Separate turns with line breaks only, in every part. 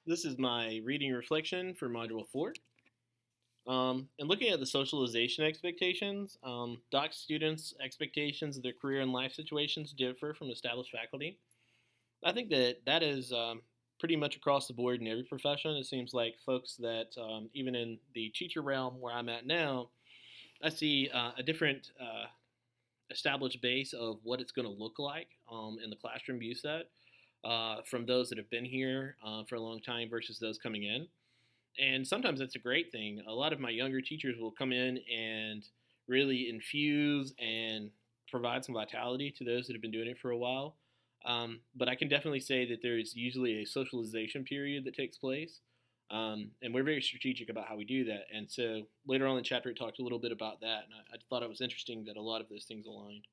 This is my reading reflection for Module 4. And looking at the socialization expectations, doc students' expectations of their career and life situations differ from established faculty. I think that is pretty much across the board in every profession. It seems like folks that, even in the teacher realm where I'm at now, I see a different established base of what it's going to look like in the classroom view set from those that have been here for a long time versus those coming in. And sometimes that's a great thing. A lot of my younger teachers will come in and really infuse and provide some vitality to those that have been doing it for a while. But I can definitely say that there is usually a socialization period that takes place. And we're very strategic about how we do that. And so later on in the chapter, it talked a little bit about that. And I thought it was interesting that a lot of those things aligned.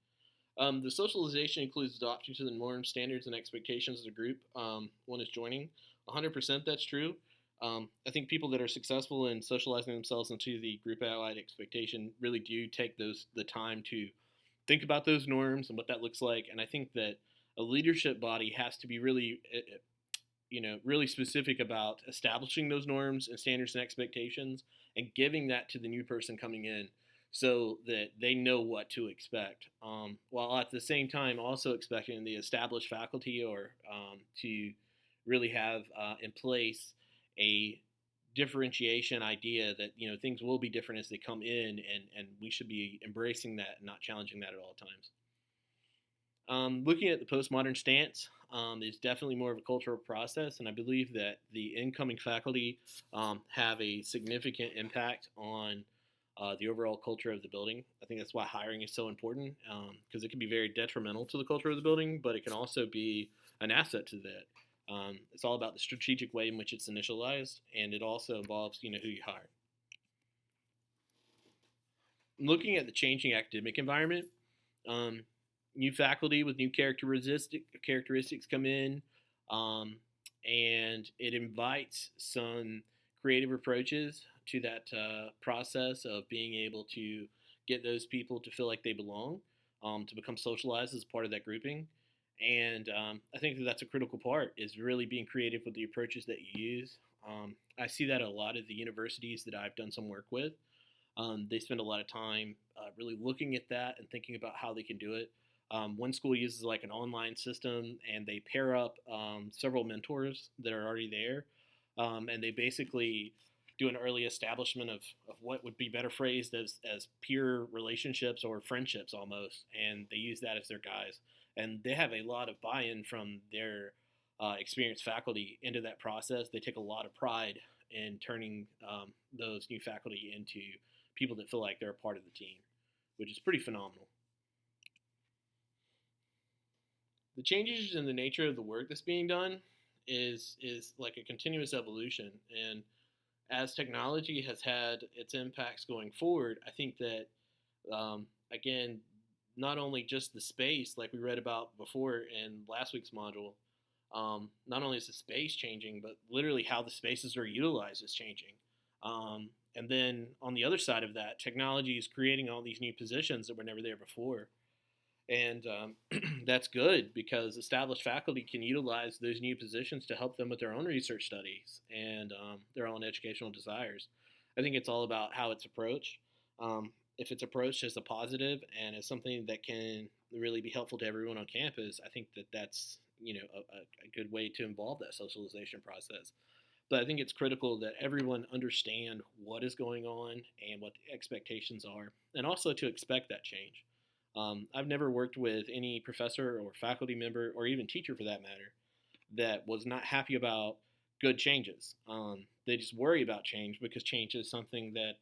The socialization includes adopting to the norms, standards, and expectations of the group one is joining. 100% that's true. I think people that are successful in socializing themselves into the group allied expectation really do take the time to think about those norms and what that looks like. And I think that a leadership body has to be really, really specific about establishing those norms and standards and expectations and giving that to the new person coming in so that they know what to expect, while at the same time also expecting the established faculty or to really have in place a differentiation idea that things will be different as they come in, and we should be embracing that and not challenging that at all times. Looking at the postmodern stance is definitely more of a cultural process, and I believe that the incoming faculty have a significant impact on the overall culture of the building. I think that's why hiring is so important because it can be very detrimental to the culture of the building, but it can also be an asset to that. It's all about the strategic way in which it's initialized, and it also involves who you hire. Looking at the changing academic environment, um, new faculty with new characteristics come in, um, and it invites some creative approaches to that process of being able to get those people to feel like they belong, to become socialized as part of that grouping. And I think that that's a critical part is really being creative with the approaches that you use. I see that a lot at the universities that I've done some work with. They spend a lot of time really looking at that and thinking about how they can do it. One school uses like an online system, and they pair up several mentors that are already there, and they basically do an early establishment of what would be better phrased as peer relationships or friendships almost, and they use that as their guides. And they have a lot of buy-in from their experienced faculty into that process. They take a lot of pride in turning those new faculty into people that feel like they're a part of the team, which is pretty phenomenal. The changes in the nature of the work that's being done is like a continuous evolution, and as technology has had its impacts going forward, I think that again, not only just the space like we read about before in last week's module, not only is the space changing, but literally how the spaces are utilized is changing. And then on the other side of that, technology is creating all these new positions that were never there before. And that's good because established faculty can utilize those new positions to help them with their own research studies and their own educational desires. I think it's all about how it's approached. If it's approached as a positive and as something that can really be helpful to everyone on campus, I think that that's a good way to involve that socialization process. But I think it's critical that everyone understand what is going on and what the expectations are, and also to expect that change. I've never worked with any professor or faculty member, or even teacher for that matter, that was not happy about good changes. They just worry about change because change is something that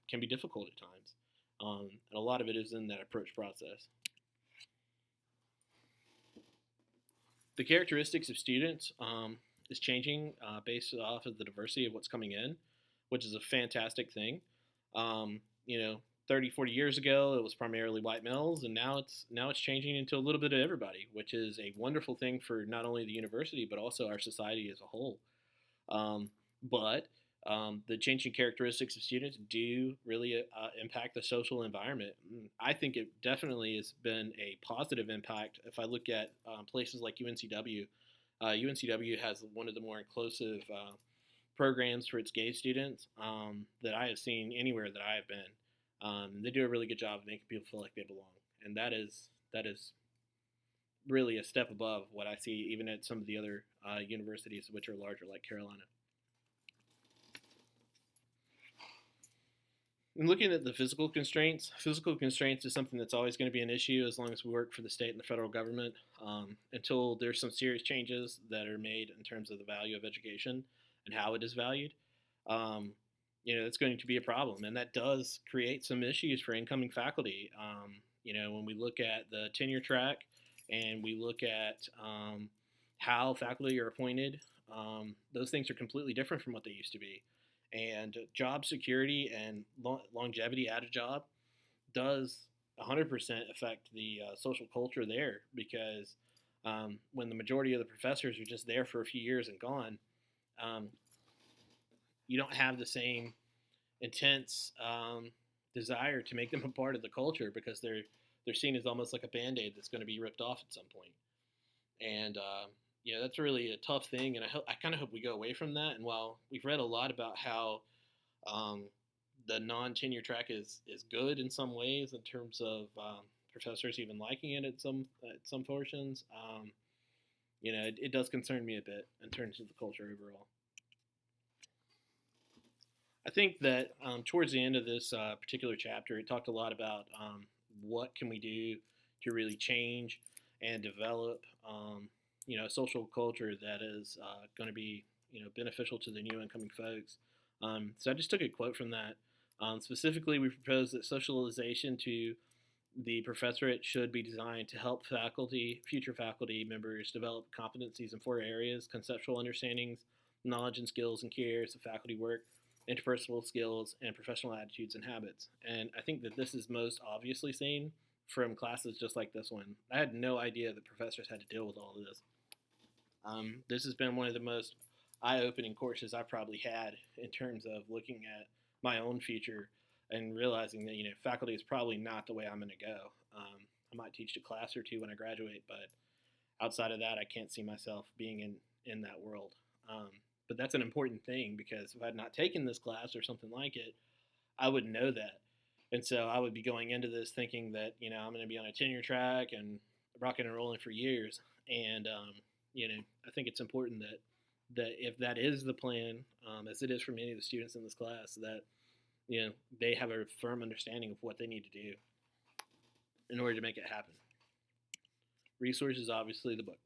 can be difficult at times. And a lot of it is in that approach process. The characteristics of students is changing based off of the diversity of what's coming in, which is a fantastic thing. Um, you know, 30, 40 years ago, it was primarily white males, and now it's changing into a little bit of everybody, which is a wonderful thing for not only the university but also our society as a whole. Um, but the changing characteristics of students do really impact the social environment. I think it definitely has been a positive impact. If I look at places like UNCW, UNCW has one of the more inclusive programs for its gay students that I have seen anywhere that I have been. They do a really good job of making people feel like they belong, and that is really a step above what I see even at some of the other universities which are larger, like Carolina. And looking at the physical constraints is something that's always going to be an issue as long as we work for the state and the federal government until there's some serious changes that are made in terms of the value of education and how it is valued. Um, it's going to be a problem, and that does create some issues for incoming faculty. When we look at the tenure track and we look at how faculty are appointed, those things are completely different from what they used to be. And job security and longevity at a job does 100% affect the social culture there because when the majority of the professors are just there for a few years and gone, um, you don't have the same intense desire to make them a part of the culture because they're seen as almost like a band-aid that's going to be ripped off at some point. And that's really a tough thing, and I kind of hope we go away from that. And while we've read a lot about how um, the non-tenure track is good in some ways in terms of professors even liking it at some portions, it does concern me a bit in terms of the culture overall. I think that towards the end of this particular chapter, it talked a lot about what can we do to really change and develop, a social culture that is going to be, beneficial to the new incoming folks. So I just took a quote from that. Specifically, we propose that socialization to the professorate should be designed to help future faculty members develop competencies in four areas: conceptual understandings, knowledge and skills and key areas of faculty work, interpersonal skills, and professional attitudes and habits. And I think that this is most obviously seen from classes just like this one. I had no idea that professors had to deal with all of this. This has been one of the most eye-opening courses I've probably had in terms of looking at my own future and realizing that faculty is probably not the way I'm going to go. I might teach a class or two when I graduate, but outside of that, I can't see myself being in that world. But that's an important thing because if I had not taken this class or something like it, I wouldn't know that. And so I would be going into this thinking that, I'm going to be on a tenure track and rocking and rolling for years. And, I think it's important that if that is the plan, as it is for many of the students in this class, that, they have a firm understanding of what they need to do in order to make it happen. Resources, obviously, the book.